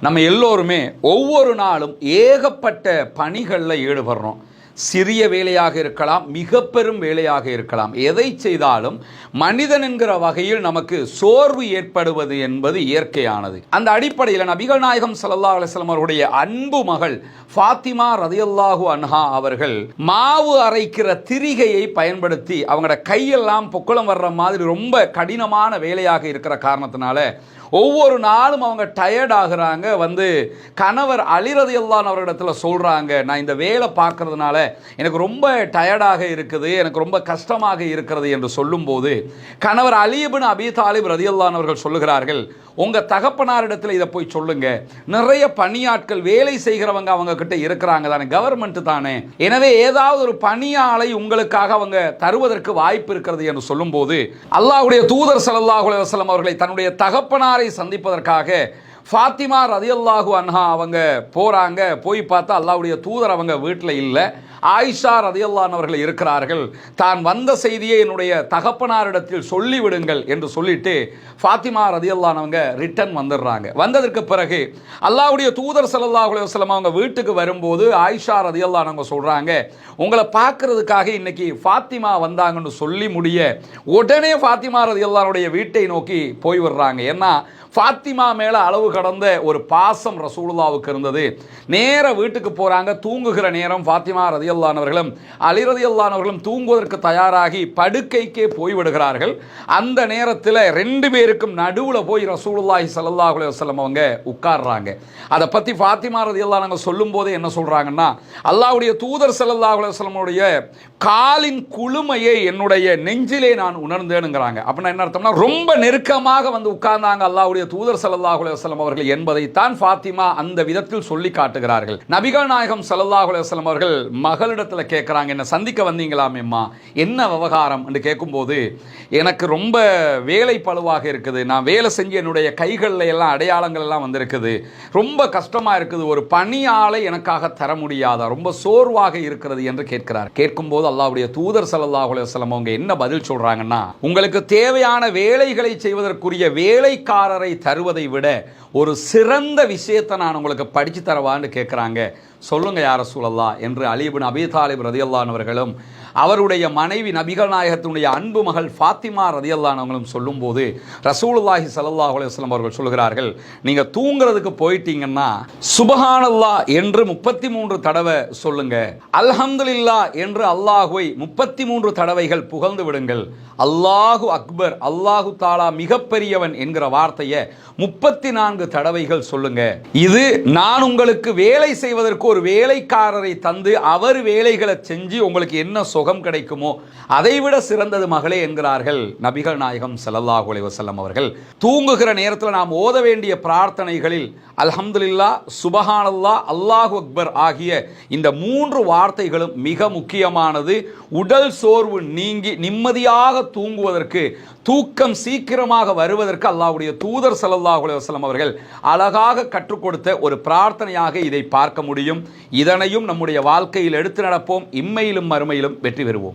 நம்ம எல்லோருமே ஒவ்வொரு நாளும் ஏகப்பட்ட பணிகளில் ஈடுபடுறோம். சிறிய வேலையாக இருக்கலாம், மிக பெரும் வேலையாக இருக்கலாம். எதை செய்தாலும் மனிதன் என்கிற வகையில் நமக்கு சோர்வு ஏற்படுவது என்பது இயற்கையானது. அந்த அடிப்படையில் நபிகள் நாயகம் ஸல்லல்லாஹு அலைஹி வஸல்லம் அவருடைய அன்பு மகள் ஃபாத்திமா ரலியல்லாஹு அன்ஹா அவர்கள் மாவு அரைக்கிற திரிகையை பயன்படுத்தி அவங்களோட கையெல்லாம் பொக்குளம் வர்ற மாதிரி ரொம்ப கடினமான வேலையாக இருக்கிற காரணத்தினால ஒவ்வொரு நாளும் அவங்க டயர்ட் ஆகுறாங்க. கணவர் அலி ரலியல்லாஹு அவர்களிடத்தில் சொல்கிறாங்க, நான் இந்த வேலை பார்க்கறதுனால எனக்கு ரொம்ப டயர்டாக இருக்குது, எனக்கு ரொம்ப கஷ்டமாக இருக்கிறது என்று சொல்லும்போது கணவர் அலி இப்னு அபீ தாலிப் ரலியல்லாஹு அவர்கள் சொல்லுகிறார்கள், உங்கள் தகப்பனாரிடத்தில் இதை போய் சொல்லுங்க, நிறைய பணியாட்கள் வேலை செய்கிறவங்க அவங்க கிட்ட இருக்கிறாங்க தானே, கவர்மெண்ட் தானே, எனவே ஏதாவது ஒரு பணியாளை உங்களுக்காக அவங்க தருவதற்கு வாய்ப்பு இருக்கிறது என்று சொல்லும்போது அல்லாஹ்வுடைய தூதர் ஸல்லல்லாஹு அலைஹி வஸல்லம் அவர்களை தன்னுடைய தகப்பனாரை சந்திப்பதற்காக ஃபாத்திமா ரலியல்லாஹு அன்ஹா அவங்க போகிறாங்க. போய் பார்த்தா அல்லாஹ்வுடைய தூதர் அவங்க வீட்டில் இல்லை. ஆயிஷா ரலியல்லாஹு அவர்கள் இருக்கிறார்கள். தான் வந்த செய்தியை என்னுடைய தகப்பனாரிடத்தில் சொல்லிவிடுங்கள் என்று சொல்லிட்டு ஃபாத்திமா ரலியல்லாஹு அவங்க ரிட்டர்ன் வந்துடுறாங்க. வந்ததற்கு பிறகு அல்லாஹ்வுடைய தூதர் ஸல்லல்லாஹு அலைஹி வஸல்லம் அவங்க வீட்டுக்கு வரும்போது ஆயிஷா ரலியல்லாஹு அவங்க சொல்கிறாங்க, உங்களை பார்க்கறதுக்காக இன்னைக்கு ஃபாத்திமா வந்தாங்கன்னு சொல்லி முடிய உடனே ஃபாத்திமா ரலியல்லாஹுடைய வீட்டை நோக்கி போய் வர்றாங்க. ஏன்னா ஃபாத்திமா மேலே அளவு கடந்த ஒரு பாசம் ரசூலுல்லாவுக்கு இருந்தது. நேர வீட்டுக்கு போகிறாங்க. தூங்குகிற நேரம் ஃபாத்திமா ரலியல்லாஹு அவர்களும் அலி ரலியல்லாஹு அவர்களும் தூங்குவதற்கு தயாராகி படுக்கைக்கே போய்விடுகிறார்கள். அந்த நேரத்தில் ரெண்டு பேருக்கும் நடுவில் போய் ரசூலுல்லாஹி ஸல்லல்லாஹு அலைஹி வஸல்லம் அவங்க உட்கார்றாங்க. அதை பற்றி ஃபாத்திமா ரலியல்லாஹு அவங்க சொல்லும் போது என்ன சொல்கிறாங்கன்னா, அல்லாஹ்வுடைய தூதர் ஸல்லல்லாஹு அலைஹி வஸல்லமுடைய காலின் குளுமையை என்னுடைய நெஞ்சிலே நான் உணர்ந்தேனுங்கிறாங்க. அப்படின்னா என்ன அர்த்தம்னா, ரொம்ப நெருக்கமாக உட்கார்ந்தாங்க அல்லாஹ்வுடைய தூதர் ஸல்லல்லாஹு அலைஹி வஸல்லம் அவர்கள் என்பதைத்தான் ஃபாத்திமா அந்த விதத்தில் சொல்லி காட்டுகிறார்கள். நபிகள் நாயகம் ஸல்லல்லாஹு அலைஹி வஸல்லம் அவர்கள் மகளிடத்தில் கேட்குறாங்க, என்ன சந்திக்க வந்தீங்களாமேம்மா, என்ன விவகாரம் என்று கேட்கும்போது, எனக்கு ரொம்ப வேலை பளுவாக இருக்குது, நான் வேலை செஞ்சு என்னுடைய கைகளில் எல்லாம் அடையாளங்கள் எல்லாம் வந்திருக்குது, ரொம்ப கஷ்டமாக இருக்குது, ஒரு பணியாளை எனக்காக தர முடியாதா, ரொம்ப சோர்வாக இருக்கிறது என்று கேட்கிறார். கேட்கும்போது அல்லாஹ்வுடைய தூதர் ஸல்லல்லாஹு அலைஹி வஸல்லம் அவங்க என்ன பதில் சொல்றாங்கன்னா, உங்களுக்கு தேவையான வேலைகளை செய்வதற்குரிய வேலைக்காரரை தருவதை விட ஒரு சிறந்த விஷயத்தை நான் உங்களுக்கு படித்து தரவான்னு கேட்குறாங்க. சொல்லுங்க யா ரசூலல்லாஹ் என்று அலி இப்னு அபீ தாலிப் ரலியல்லாஹு அவர்களும் அவருடைய மனைவி நபிகள் நாயகத்தினுடைய அன்பு மகள் ஃபாத்திமா ரலியல்லாஹு அவங்களும் சொல்லும்போது ரசூலுல்லாஹி ஸல்லல்லாஹு அலைஹி வஸல்லம் அவர்கள் சொல்கிறார்கள், நீங்க தூங்குறதுக்கு போயிட்டீங்கன்னா சுப்ஹானல்லாஹ் என்று 33 தடவை சொல்லுங்க, அல்ஹம்துலில்லாஹ் என்று அல்லாஹ்வை 33 தடவைகள் புகழ்ந்து விடுங்கள், அல்லாஹு அக்பர், அல்லாஹு தாலா மிகப்பெரியவன் என்கிற வார்த்தையை 34 தடவைகள் சொல்லுங்க. இது நான் உங்களுக்கு வேலை செய்வதற்கு ஒரு வேலைக்காரரை தந்து அவர் வேலைகளை செஞ்சு உங்களுக்கு என்ன சுகம் கிடைக்குமோ அதைவிட சிறந்தது மகளே என்கிறார்கள் நபிகள் நாயகம் ஸல்லல்லாஹு அலைஹி வஸல்லம் அவர்கள். தூங்குகிற நேரத்தில் நாம் ஓத வேண்டிய பிரார்த்தனைகளில் அல்ஹம்துலில்லாஹ், சுப்ஹானல்லாஹ், அல்லாஹு அக்பர் ஆகிய இந்த 3 வார்த்தைகளும் மிக முக்கியமானது. உடல் சோர்வு நீங்கி நிம்மதியாக தூங்குவதற்கு, தூக்கம் சீக்கிரமாக வருவதற்கு அல்லாஹ்வுடைய தூதர் ஸல்லல்லாஹு அலைஹி வஸல்லம் அவர்கள் அழகாக கற்றுக் கொடுத்த ஒரு பிரார்த்தனையாக இதை பார்க்க முடியும். இதனையும் நம்முடைய வாழ்க்கையில் எடுத்து நடப்போம். இம்மையிலும் மறுமையிலும் வெற்றி பெறுவோம்.